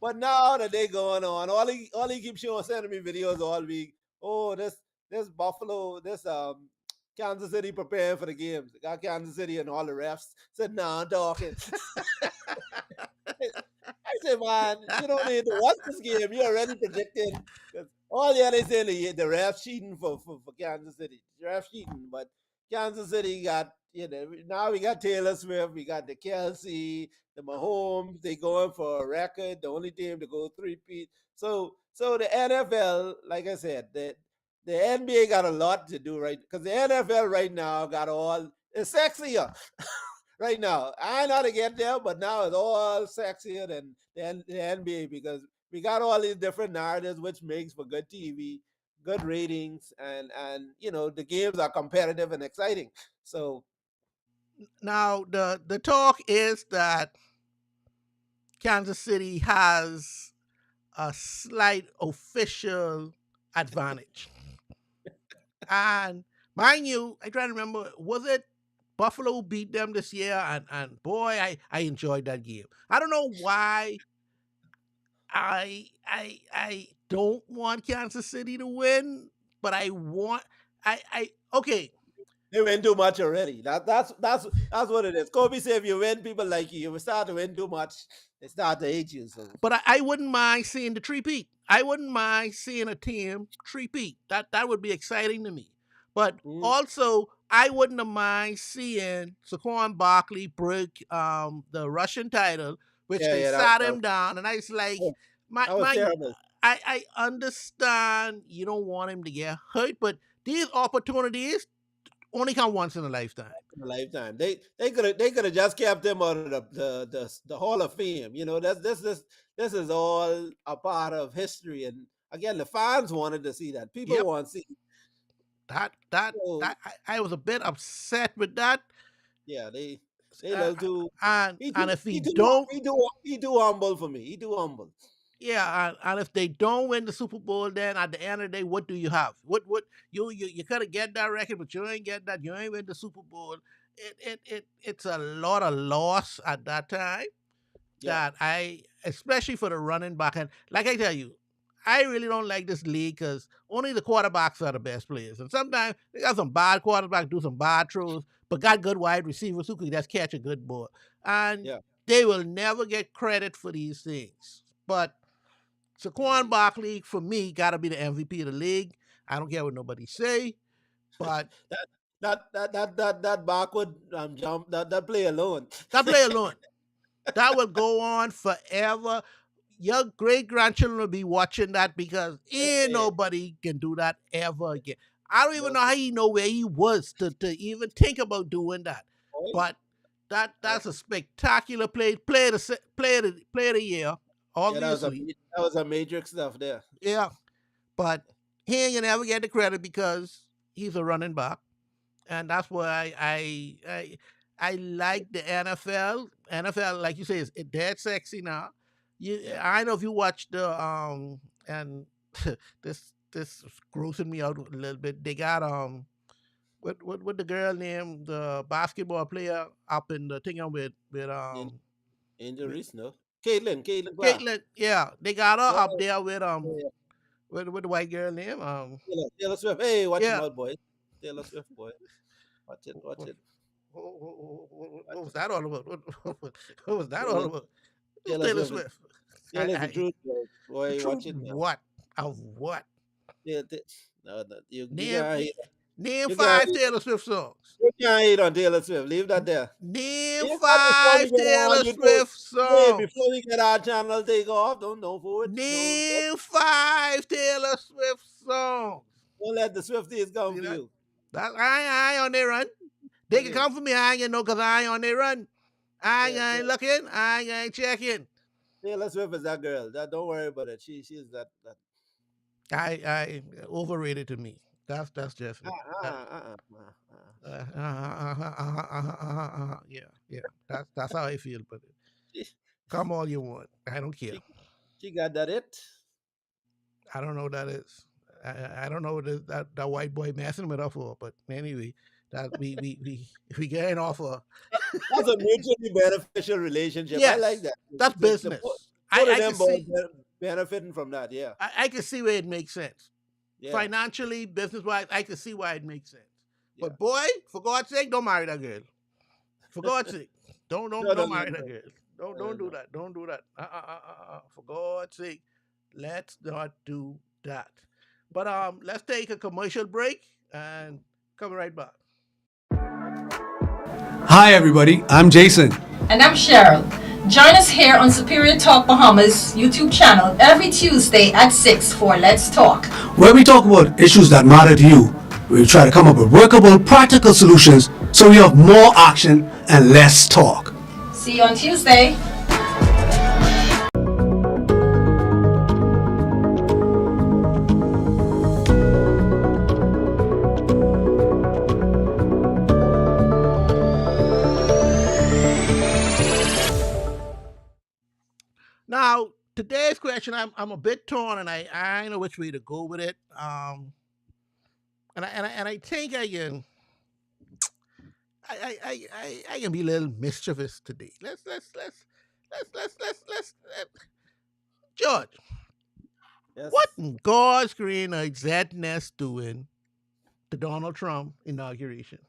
But now that they going on, all he keeps showing sending me videos all week. Oh, this Buffalo, this Kansas City preparing for the games. They got Kansas City and all the refs said, "No, I'm talking." I said, "Man, you don't need to watch this game. You're already predicting." 'Cause all the others saying the refs cheating for Kansas City. The refs cheating, but Kansas City got now we got Taylor Swift, we got the Kelsey, the Mahomes. They going for a record. The only team to go three-peat. So the NFL, like I said, the NBA got a lot to do right because the NFL right now got all it's sexier right now. I know to get there, but now it's all sexier than the NBA because we got all these different narratives, which makes for good TV, good ratings, and the games are competitive and exciting. So Now the talk is that Kansas City has a slight official advantage. And mind you, I try to remember, was it Buffalo beat them this year? And boy, I enjoyed that game. I don't know why I don't want Kansas City to win, but I want I okay. they win too much already. That's what it is. Kobe said if you win, people like you. If you start to win too much, they start to hate you. So But I wouldn't mind seeing the three-peat. I wouldn't mind seeing a team three-peat. That would be exciting to me. But mm, also, I wouldn't have mind seeing Saquon Barkley break the Russian title, which yeah, they yeah, sat him down. And I was like, that was mind you, terrible. I understand you don't want him to get hurt, but these opportunities only come once in a lifetime. In a lifetime. They could have just kept him out of the Hall of Fame. This is all a part of history. And again, the fans wanted to see that. People Yep. want to see. That So I was a bit upset with that. yeah, they Uh, love to. and if he don't, He too humble for me. He too humble. yeah, and if they don't win the Super Bowl, then at the end of the day, what do you have? What you could have get that record, but you ain't get that. You ain't win the Super Bowl. It's a lot of loss at that time. Yeah, That especially for the running back, and like I tell you, I really don't like this league because only the quarterbacks are the best players, and sometimes they got some bad quarterbacks do some bad throws, but got good wide receivers who can just catch a good ball, and yeah. they will never get credit for these things. But Saquon Eh, Barkley, for me, got to be the MVP of the league. I don't care what nobody say, but That that backward jump that play alone. that play alone, that will go on forever. Your great grandchildren will be watching that because ain't Eh, nobody can do that ever again. I don't even no, know how he know where he was to even think about doing that. boy. But Uh, That's a spectacular play of the year, yeah, obviously. that was a Matrix stuff there. Yeah, but he ain't gonna never get the credit because he's a running back, and that's why I like the NFL. NFL, like you say, is dead sexy now. Yeah. I know if you watch the and this is grossing me out a little bit. They got what the girl named the basketball player up in the thing with An- Angel with Reese, no? Caitlin Clark. Caitlyn. Yeah, they got her Yeah, up there yeah. with the white girl name Taylor Swift. Hey, watch him yeah. out, boy. Taylor Swift, boy. Watch What, it, what watch was it. that all about? What was that all Taylor, about? Who's Taylor Taylor Swift is Swift? Taylor's the I truth, boy. the Boy, truth watch it now. what of what? Yeah, no, no, you Name can't hate. name You can't five hate. Taylor Swift songs. You can't hate on Taylor Swift. Leave that there. Name Leave that before we five get on Taylor YouTube. Swift Hey, songs. before we get our channel take off, don't forward. Name five Taylor Swift songs. Don't let the Swifties come See for that? you. That I ain't on their run. They can Okay. come for me. I ain't gonna know because I ain't on their run. I Yeah, ain't looking. I ain't checking. Taylor Swift is that girl. Don't worry about it. She's that. I overrated to me. That's just me. That, yeah, yeah. That's how I feel. But She, come all you want. I don't care. she she got that it. I don't know what that is. I don't know what that white boy messing with her for. But anyway, that we getting off of. That's a mutually beneficial relationship. I like Yes, that. that's business. Both of I can them both see. benefiting from that. Yeah, I can see where it makes sense. yeah, Financially, business wise, I can see why it makes sense. yeah. But boy, for God's sake, don't marry that girl. For God's sake, No, no, don't no, marry that no, girl. no, Don't do no. that. Don't do that. For God's sake, let's not do that. But let's take a commercial break and come right back. Hi, everybody. I'm Jason. And I'm Cheryl. Join us here on Superior Talk Bahamas YouTube channel every Tuesday at 6 for Let's Talk, Where we talk about issues that matter to you. We try to come up with workable, practical solutions so we have more action and less talk. See you on Tuesday. Now, today's question, I'm a bit torn, and I know which way to go with it. And I think I can be a little mischievous today. Let's George. What Yes. in God's green is that nest doing the Donald Trump inauguration?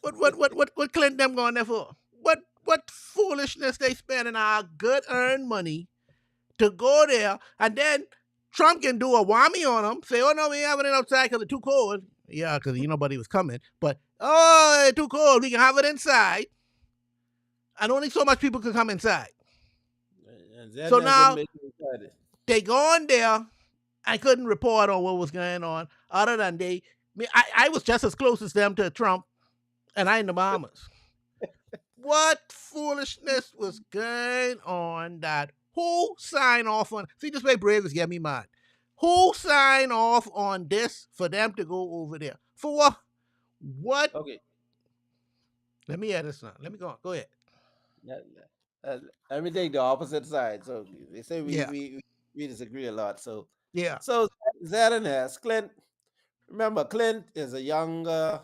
What Clinton them going there for? What foolishness they spending our good earned money to go there, and then Trump can do a whammy on them, say, oh no, we ain't having it outside because it's too cold. Yeah, because nobody was coming. But oh, it's too cold, we can have it inside. And only so much people can come inside. And that So wouldn't now make you excited. they go on there. I couldn't report on what was going on other than I was just as close as them to Trump, and I in the Bahamas. What foolishness was going on that who signed off on? See, this way brave is getting me mad. Who signed off on this for them to go over there? For what? What? Okay. Let me add this now. Let me go on. Go ahead. Let, let me take the opposite side. So they say Yeah. we disagree a lot. Yeah. So ZNS Clint. Remember, Clint is a younger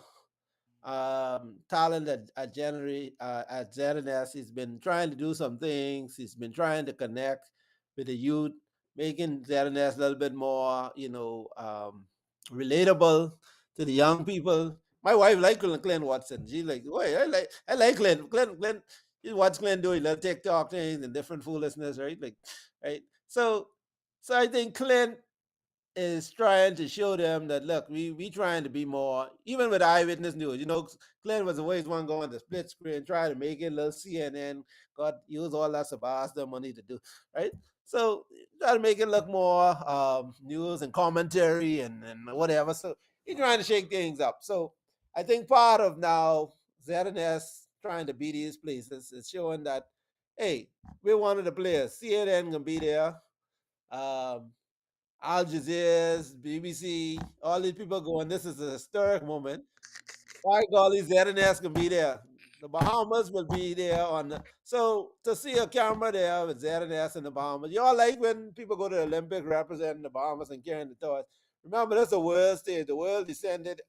talent at ZNS. He's been trying to do some things. He's been trying to connect with the youth, making ZNS a little bit more, relatable to the young people. My wife likes Clint Watson. She's like, "Wait, I like Clint. You watch Clint doing little TikTok things and different foolishness, right? Like, right. So I think Clint is trying to show them that look, we trying to be more, even with eyewitness news. Glenn was always one going to split screen, try to make it a little CNN, got use all that Sebastian money to do, right? So try to make it look more news and commentary and whatever. So he's trying to shake things up. So I think part of now ZNS trying to be these places. It's showing that, hey, we're one of the players. CNN gonna be there. Um, Al Jazeera, BBC, all these people going. This is a historic moment. By golly, ZNS can be there. The Bahamas will be there on the, so to see a camera there with ZNS in the Bahamas. Y'all like when people go to the Olympic representing the Bahamas and carrying the torch. Remember, that's a world stage. The world descended.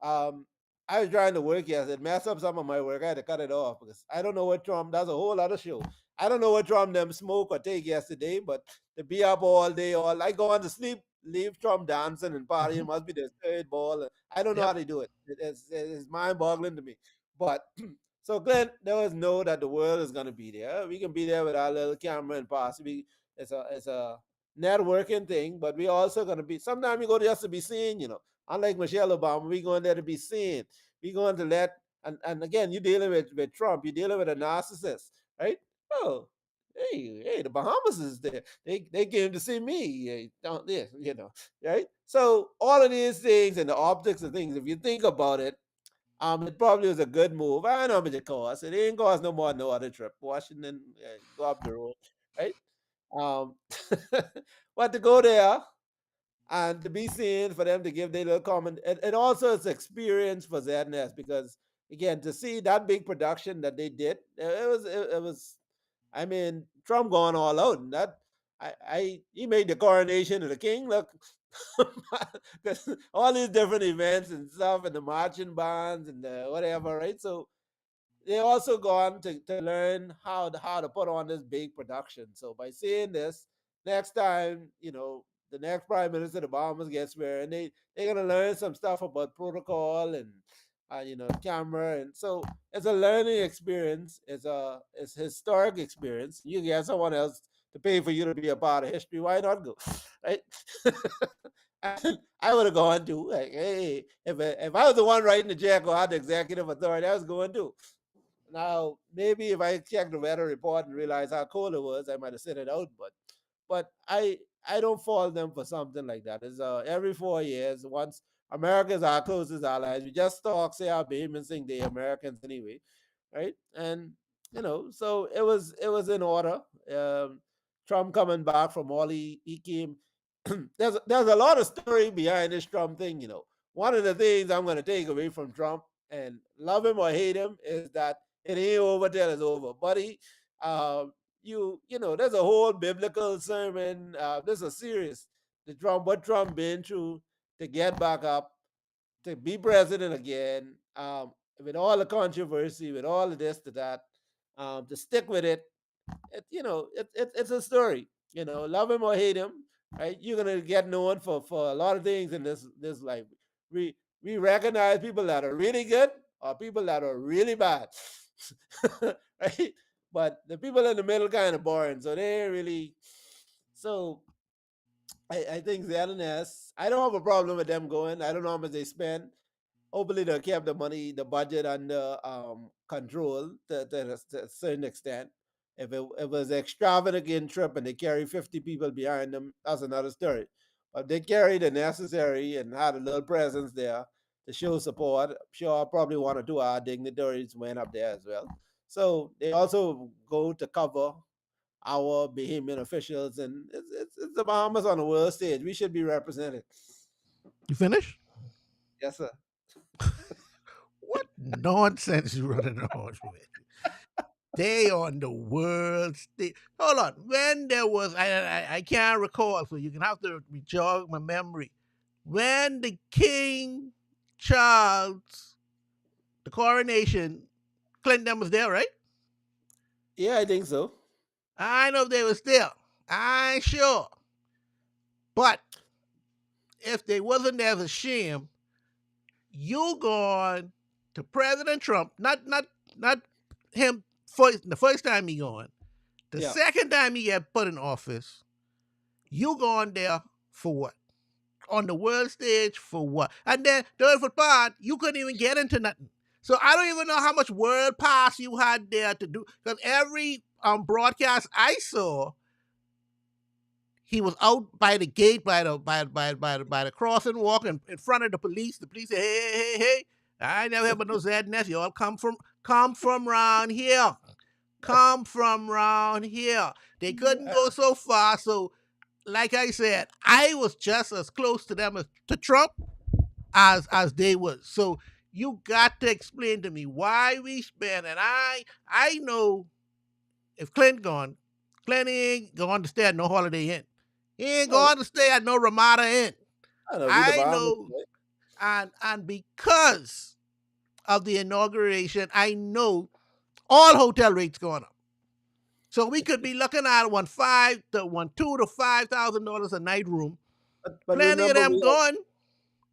Um, I was trying to work yesterday, mess up some of my work. I had to cut it off because I don't know what Trump. That's a whole other show. I don't know what Trump them smoke or take yesterday, but to be up all day, all I go on to sleep, leave Trump dancing and partying. Mhm. Must be the third ball. I don't know how Yep. they do it. It's mind boggling to me. But so Glenn, let us know that the world is gonna be there. We can be there with our little camera and possibly it's a networking thing, but we also gonna be sometimes we go there just to be seen, you know. Unlike Michelle Obama, we going there to be seen. We going to let and again you're dealing with Trump, you're dealing with a narcissist, right? Oh, hey, the Bahamas is there. They came to see me. Don't this, you know, right? So all of these things and the optics of things, if you think about it, it probably was a good move. I know how much it costs. It ain't cost no more than no other trip. Washington, go up the road, right? Um, but to go there and to be seen for them to give their little comment, and also it's experience for ZNS because again to see that big production that they did, it was I mean, Trump going all out, and that he made the coronation of the king look because all these different events and stuff, and the marching bands and the whatever, right? So they also gone to learn how to put on this big production. So by saying this, next time, the next prime minister, the Bahamas gets swear, and they're gonna learn some stuff about protocol and camera, and so it's a learning experience. It's historic experience. You get someone else to pay for you to be a part of history. Why not go, right? I would have gone too. Like, hey, if I was the one writing the check or had the executive authority, I was going too. Now, maybe if I checked the weather report and realized how cold it was, I might have sent it out. But I don't fault them for something like that. It's every 4 years, once America's our closest allies. We just talk, say our Bahamians think they Americans anyway, right? And so it was in order. Um, Trump coming back from all he came. There's a lot of story behind this Trump thing. One of the things I'm going to take away from Trump, and love him or hate him, is that it ain't over till it's over, buddy. There's a whole biblical sermon. This is serious. What Trump been through to get back up, to be president again, with all the controversy, with all of this to that, to stick with it. It's a story. Love him or hate him, right? You're gonna get known for a lot of things in this life. We recognize people that are really good or people that are really bad, right? But the people in the middle kind of boring, so they really. So I think ZNS. I don't have a problem with them going. I don't know how much they spend. Hopefully they kept the money, the budget under control to a certain extent. If it was an extravagant trip and they carry 50 people behind them, that's another story. But they carry the necessary and had a little presence there to show support. I'm sure probably one or two of our dignitaries went up there as well. So they also go to cover our Bahamian officials, and it's the Bahamas on the world stage. We should be represented. You finished? Yes, sir. What nonsense you running on with? They on the world stage. Hold on. When there was, I can't recall, so you can have to jog my memory. When the King Charles, the coronation, Clinton was there, right? Yeah, I think so. I know they was there. I ain't sure. But if they wasn't there as a sham, you gone to President Trump, not him first the first time he gone. The Yeah. second time he got put in office, you gone there for what? On the world stage for what? And then third for part, you couldn't even get into nothing. So I don't even know how much world pass you had there to do, because every broadcast I saw, he was out by the gate, by the crossing, walking in front of the police. The police said, "Hey, hey, hey, hey! I ain't never had but no ZNS. You all come from come from round here. Come from round here. They couldn't go so far. So, like I said, I was just as close to them as to Trump as they was. So you got to explain to me why we spend. And I know if Clinton gone, Clinton ain't going to stay at no Holiday Inn. He ain't Well, going to stay at no Ramada Inn. I know we the I Bahamas. know, and because of the inauguration, I know all hotel rates going up. So we could be looking at $2,000 to $5,000 a night room. But Plenty of remember, them going.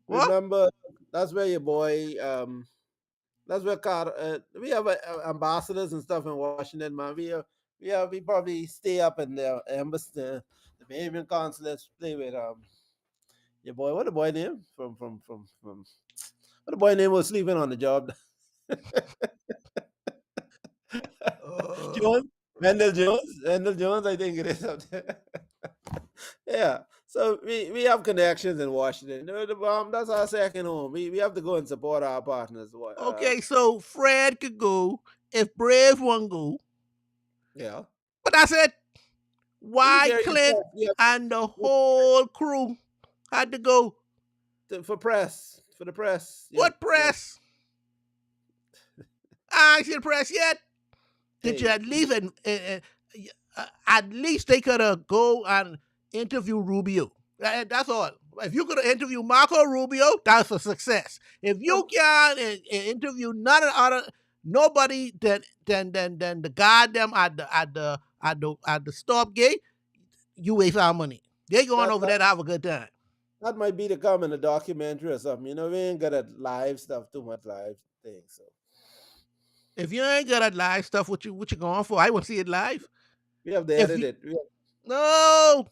What? remember that's where your boy. That's where we have ambassadors and stuff in Washington, man. We probably stay up in the embassy, the Bahamian consulates, play with your boy. What the boy name from what the boy name was sleeping on the job? Jones, Wendell Jones, I think it is up there. Yeah. So we have connections in Washington. That's our second home. We have to go and support our partners. Okay, so Fred could go if Brave won't go. Yeah. But I said, You why carry Clint yourself, you and the whole crew had to go? for the press. What press? I ain't seen the press yet. Did you Hey, at least they could have go and interview Rubio. That's all. If you could have interviewed Marco Rubio, that's a success. If you can't interview nobody, then the goddamn at the stop gate, you waste our money. They going that, over that there to have a good time. that might be to come in a documentary or something. We ain't got at live stuff, too much live things. So If you ain't got that live stuff, what you going for? I want to see it live. we have to If edit you, it. no,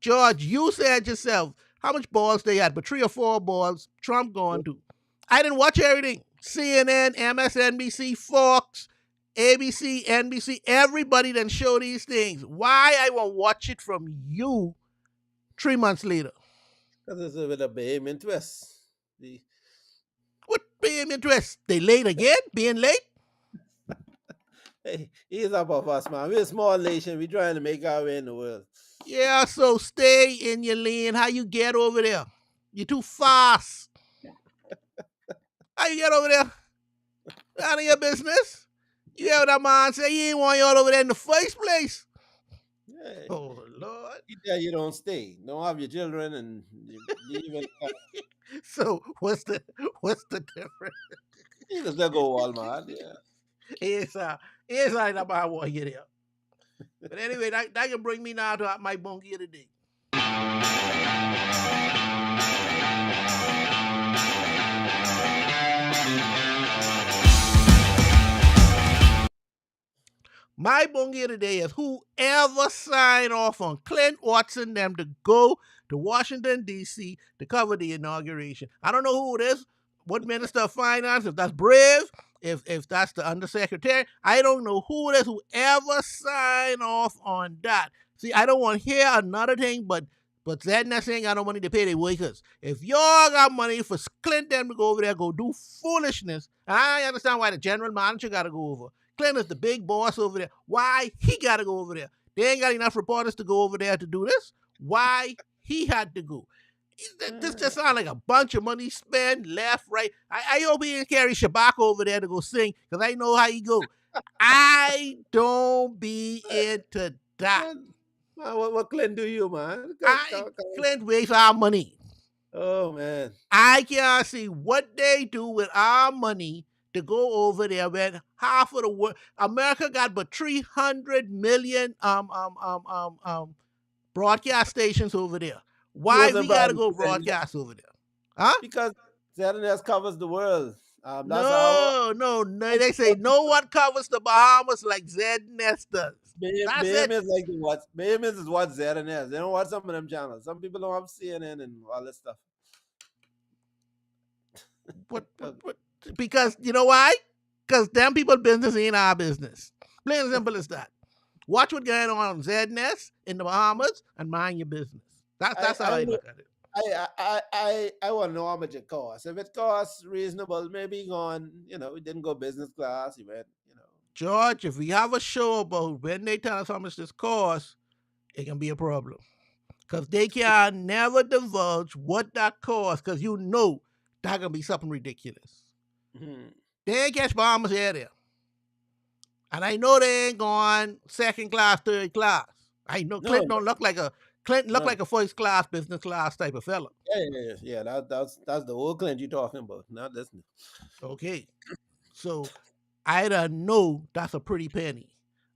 George, you said yourself how much balls they had, but 3 or 4 balls Trump going to. I didn't watch everything. CNN, MSNBC, Fox, ABC, NBC, everybody then show these things. Why I won't watch it from you 3 months later? Because it's with a Bahamian twist. What being interest? They late again? Being late? Hey, ease up of us, man. We're a small nation. We're trying to make our way in the world. Yeah, so stay in your lane. How you get over there? You're too fast. How you get over there? None of your business. You hear what that man say? He ain't want you all over there in the first place. Hey, Oh, Lord. you don't stay. Don't have your children and leave and So what's the difference? you can still go Walmart. Yeah. It's like about what you there. But anyway, that can bring me now to my bunkie of the day. My bungie today is whoever signed off on Clint Watson them to go to Washington, D.C. to cover the inauguration. I don't know who it is, what Minister of Finance, if that's Brave, if that's the Undersecretary. I don't know who it is, whoever signed off on that. See, I don't want to hear another thing, but that not saying I don't money to pay their workers. If y'all got money for Clint them to go over there, go do foolishness, and I understand why the general manager got to go over. Clint is the big boss over there. Why he got to go over there? They ain't got enough reporters to go over there to do this. Why he had to go? This just sounds like a bunch of money spent left, right. I hope he didn't carry Shabaka over there to go sing, because I know how he go. I don't be into that. Man, what Clint do you, man? Clint waste our money. Oh, man. I can't see what they do with our money to go over there when half of the world, America got but 300 million broadcast stations over there. Why we gotta go broadcast over there? Huh? Because ZNS covers the world. No. They say no one covers the Bahamas like ZNS does. Bahamians like to watch. Bahamians is watch ZNS. They don't watch some of them channels. Some people don't have CNN and all this stuff. What? Because you know why? Because them people business ain't our business. Plain and simple as that. Watch what's going on ZNS in the Bahamas and mind your business. That's how I look at it. I want to know how much it costs. If it costs reasonable, maybe go on. We didn't go business class. He went. George, if we have a show about when they tell us how much this costs, it can be a problem. Because they can never divulge what that costs, because that can be something ridiculous. Hmm. They ain't catch Bahamas there. And I know they ain't going second class, third class. I know No, Clinton don't look like a no. first class, business class type of fella. Yeah. That's the old Clint you talking about. Not this. Okay. So I don't know that's a pretty penny.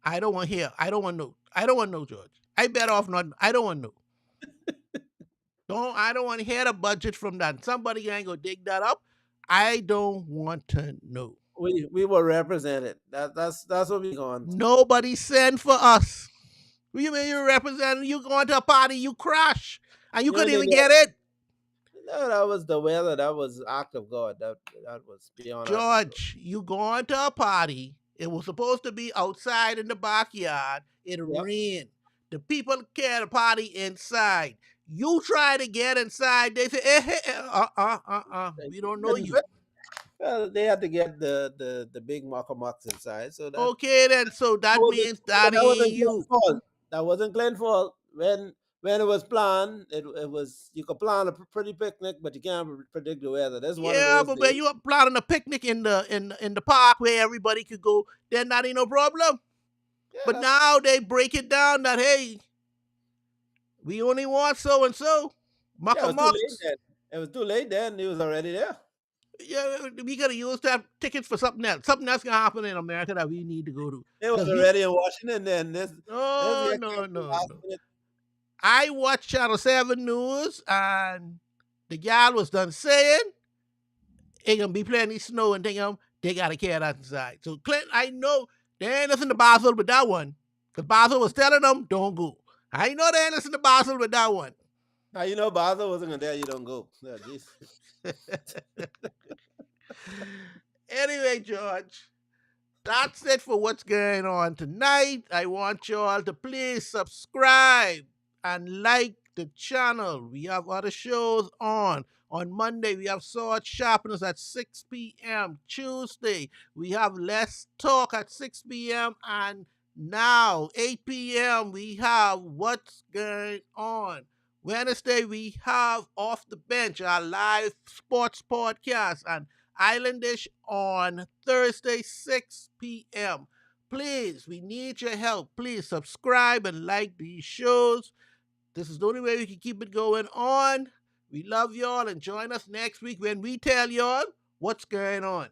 I don't want to hear. I don't want to know. I don't want to know, George. I bet off not. I don't want to know. I don't want to hear the budget from that. Somebody ain't gonna dig that up. I don't want to know. We were represented. That's what we going. Nobody sent for us. What you mean you representing? You going to a party, you crash, and you You know couldn't they even get it. No, that was the weather. That was act of God. That was beyond our control. George, you going to a party. It was supposed to be outside in the backyard. It Yep. rained. The people care to party inside. You try to get inside. They say, we don't know you. Well, they had to get the big mucks inside. So that Okay, then. So that means that that ain't wasn't Glenn's you. fault. That wasn't Glenn's fault. When it was planned, it was you could plan a pretty picnic, but you can't predict the weather. That's one of Yeah, those but when days. you are planning a picnic in the park where everybody could go, then that ain't no problem. Yeah, But now they break it down that hey, we only want so and so. it was too late Muckamucks. then. It was too late then. He was already there. Yeah, we gotta use that tickets for something else. Something else gonna happen in America that we need to go to. It was Cause already in Washington then. This no, year no, came no, last no. minute. I watched Channel 7 News and the gal was done saying it gonna be plenty snow and they gotta carry that inside. So Clinton, I know they ain't listen to Basel with that one. Cause Basel was telling them don't go. I know they ain't listen to Basel with that one. Now you know Basel wasn't gonna tell you don't go. Yeah, jeez. Anyway, George, that's it for what's going on tonight. I want you all to please subscribe and like the channel. We have other shows on. On Monday, we have Sword Sharpeners at 6 p.m. Tuesday, we have Let's Talk at 6 p.m. And now, 8 p.m., we have What's Going On. Wednesday, we have Off the Bench, our live sports podcast. And Islandish on Thursday, 6 p.m. Please, we need your help. Please subscribe and like these shows. This is the only way we can keep it going on. We love y'all and join us next week when we tell y'all what's going on.